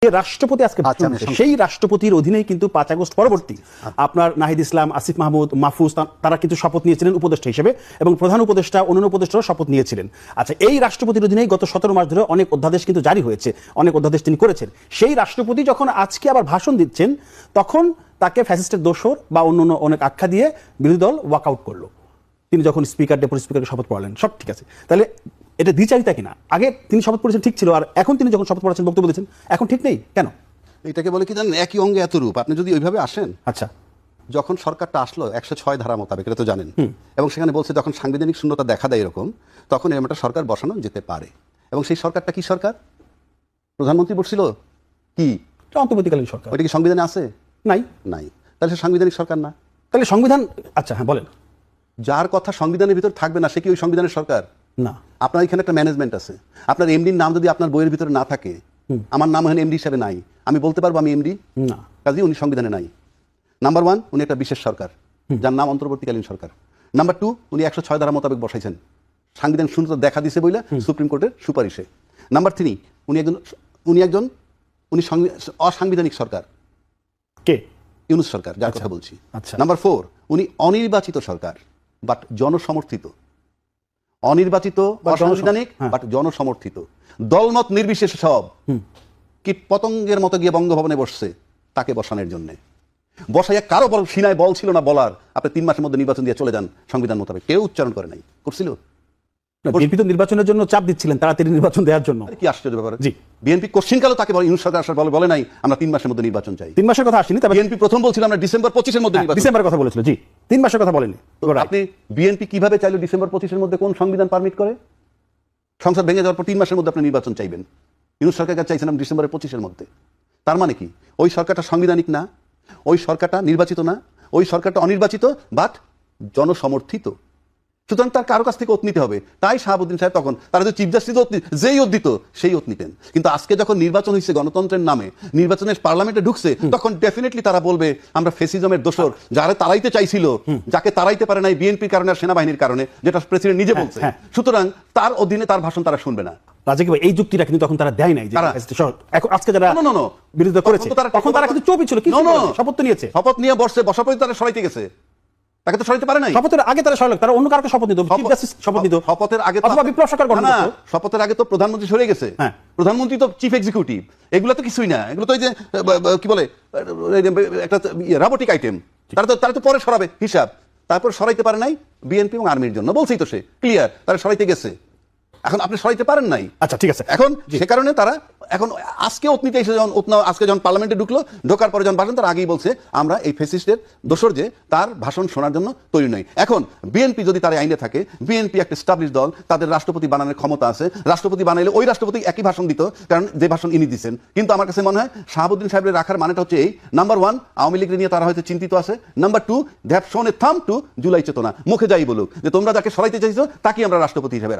রাষ্ট্রপতি আজকে সেই রাষ্ট্রপতির অধীনেই কিন্তু 5 আগস্ট পরবর্তী আপনার নাহিদ ইসলাম, আসিফ মাহমুদ, মাহফুজ তারা কিন্তু শপথ নিয়েছিলেন উপদেষ্টা হিসেবে এবং প্রধান উপদেষ্টা অন্যান্য উপদেষ্টারাও শপথ নিয়েছিলেন। আচ্ছা, এই রাষ্ট্রপতির অধীনেই গত 17 মাস ধরে অনেক অধ্যাদেশ কিন্তু জারি হয়েছে, অনেক অধ্যাদেশ তিনি করেছেন। সেই রাষ্ট্রপতি যখন আজকে আবার ভাষণ দিচ্ছেন তখন তাকে ফ্যাসিস্টের দোসর বা অন্য অনেক আখ্যা দিয়ে বিরোধী দল ওয়াকআউট করলো। তিনি যখন স্পিকার ডেপুটি স্পিকারকে শপথ পড়ালেন, সব ঠিক আছে, তাহলে এটা দ্বিচারিতা কিনা? আগে তিনি শপথ পড়েছেন ঠিক ছিল, আর এখন তিনি যখন শপথ পড়াচ্ছেন বক্তব্য দিচ্ছেন এখন ঠিক নেই কেন? এটাকে বলে কি জানেন, একই অঙ্গে এত রূপ। আপনি যদি ওইভাবে আসেন, আচ্ছা, যখন সরকারটা আসলো 106 ধারা মোতাবেক, এটা তো জানেন, এবং সেখানে বলছে যখন সাংবিধানিক শূন্যতা দেখা দেয় এরকম, তখন এরকম একটা সরকার বসানো যেতে পারে। এবং সেই সরকারটা কি সরকার? প্রধানমন্ত্রী বসছিল কি? অন্তর্বর্তীকালীন সরকার। ওইটা কি সংবিধানে আছে? নাই। নাই। তাহলে সে সাংবিধানিক সরকার না। তাহলে সংবিধান, আচ্ছা হ্যাঁ বলেন। যার কথা সংবিধানের ভিতর থাকবে না সে কি ওই সংবিধানের সরকার? না। আপনার এখানে একটা ম্যানেজমেন্ট আছে, আপনার এমডির নাম যদি আপনার বইয়ের ভিতরে না থাকে, আমার নাম এখানে এমডি হিসাবে নাই, আমি বলতে পারবো আমি এমডি না, কাজেই উনি সংবিধানে নাই। নাম্বার 1, উনি একটা বিশেষ সরকার যার নাম অন্তর্বর্তীকালীন সরকার। নাম্বার 2, উনি 106 ধারা মোতাবেক বসাইছেন, সাংবিধানিক শূন্যতা দেখা দিছে বইলা সুপ্রিম কোর্টের সুপারিশে। নাম্বার 3, উনি একজন অসাংবিধানিক সরকার। কে? ইউনূস সরকার, যার কথা বলছি। আচ্ছা। নাম্বার 4, উনি অনির্বাচিত সরকার বাট জনসমর্থিত। অনির্বাচিত, অসাংবিধানিক বাট জনসমর্থিত, দলমত নির্বিশেষে সব কীট পতঙ্গের মতো গিয়ে বঙ্গভবনে বসছে তাকে বসানোর জন্য। বসাইয়া কারো সিনায় বল ছিল না বলার আপনি 3 মাসের মধ্যে নির্বাচন দিয়ে চলে যান সংবিধান মোতাবেক, কেউ উচ্চারণ করে নাই। করছিল? বিএনপি তো নির্বাচনের জন্য চাপ দিচ্ছিলেন, তাড়াতাড়ি নির্বাচন দেওয়ার জন্য। কি আশ্চর্য ব্যাপার! জি, বিএনপি কোশ্চিনকালও তাকে ইউনূস সরকার আসার বলে নাই আমরা 3 মাসের মধ্যে নির্বাচন চাই। 3 মাসের কথা আসেনি, তবে বিএনপি প্রথম বলছিল আমরা ডিসেম্বর 25-এর মধ্যে নির্বাচন। ডিসেম্বরের কথা বলেছিল, জি, 3 মাসের কথা বলেনি। আপনি বিএনপি কিভাবে চাইলো ডিসেম্বর 25-এর মধ্যে? কোন সংবিধান পারমিট করে? সংসদ ভেঙে যাওয়ার পর 3 মাসের মধ্যে আপনি নির্বাচন চাইবেন। ইউনূস সরকার কাছে চাইছিলাম ডিসেম্বরের 25-এর মধ্যে। তার মানে কি ওই সরকারটা সাংবিধানিক না, ওই সরকারটা নির্বাচিত না, ওই সরকারটা অনির্বাচিত বাট জনসমর্থিত। সুতরাং তার কারো কাছ থেকে ওত নিতে হবে। তাই শাহাবুদ্দিন সাহেব তখন তারা যে চিফ জাস্টিস যেই ওত দিত সেই ওত নিতেন। কিন্তু আজকে যখন নির্বাচন হয়েছে গণতন্ত্রের নামে, নির্বাচনের পার্লামেন্টে ঢুকছে, তখন ডেফিনেটলি তারা বলবে আমরা ফেসিজমের দোসর, যারা তারাইতে চাইছিল, যাকে তারাইতে পারে নাই বিএনপির কারণে আর সেনাবাহিনীর কারণে, যেটা প্রেসিডেন্ট নিজে বলছে। সুতরাং তার অধীনে তার ভাষণ তারা শুনবে না। এই যুক্তিটা কিন্তু তখন তারা দেয় নাই। আজকে যারা বিরোধিতা করেছে তখন তারা কিন্তু চুপই ছিল। শপথ নিয়েছে, শপথ নিয়ে বসছে, বসার পরে তারা সরাইতে গেছে, তাকে তো সরাইতে পারে নাই। শপথের আগে তারা সরালো, তারা অন্য কারকে শপথ নিত, চিফ জাস্টিস শপথ নিত। শপথের আগে অথবা বিপ্লব সরকার গঠন করত। শপথের আগে তো প্রধানমন্ত্রী সরে গেছে, প্রধানমন্ত্রী তো চিফ এক্সিকিউটিভ। এগুলো তো কিছুই না, এগুলো তো ওই যে কি বলে একটা রোবোটিক আইটেম। তারা তো পরে সরাবে হিসাব। তারপর সরাইতে পারে নাই বিএনপি এবং আর্মির জন্য, বলছেই তো সে ক্লিয়ার, তারা সরাইতে গেছে। এখন আপনি সরাইতে পারেন নাই। আচ্ছা ঠিক আছে, এখন সে কারণে তারা এখন আজকে অতনিতে এসে যখন আজকে যখন পার্লামেন্টে ঢুকলো, ঢোকার পরে যখন ভাষণ, তার আগেই বলছে আমরা এই ফ্যাসিস্টের দোসর যে তার ভাষণ শোনার জন্য তৈরি নই। এখন বিএনপি যদি তার আইনে থাকে, বিএনপি একটা এস্টাবলিশ দল, তাদের রাষ্ট্রপতি বানানোর ক্ষমতা আছে। রাষ্ট্রপতি বানাইলে ওই রাষ্ট্রপতি একই ভাষণ দিত, কারণ যে ভাষণ ইনি দিচ্ছেন। কিন্তু আমার কাছে মনে হয় শাহাবুদ্দিন সাহেবের রাখার মানেটা হচ্ছে এই, নাম্বার 1, আওয়ামী লীগ নিয়ে তারা হয়তো চিন্তিত আছে। নাম্বার 2, দ্যাট শোন এ থাম টু জুলাই চেতনা, মুখে যাই বলুক যে তোমরা যাকে সরাইতে চাইছো তাকে আমরা রাষ্ট্রপতি হিসেবে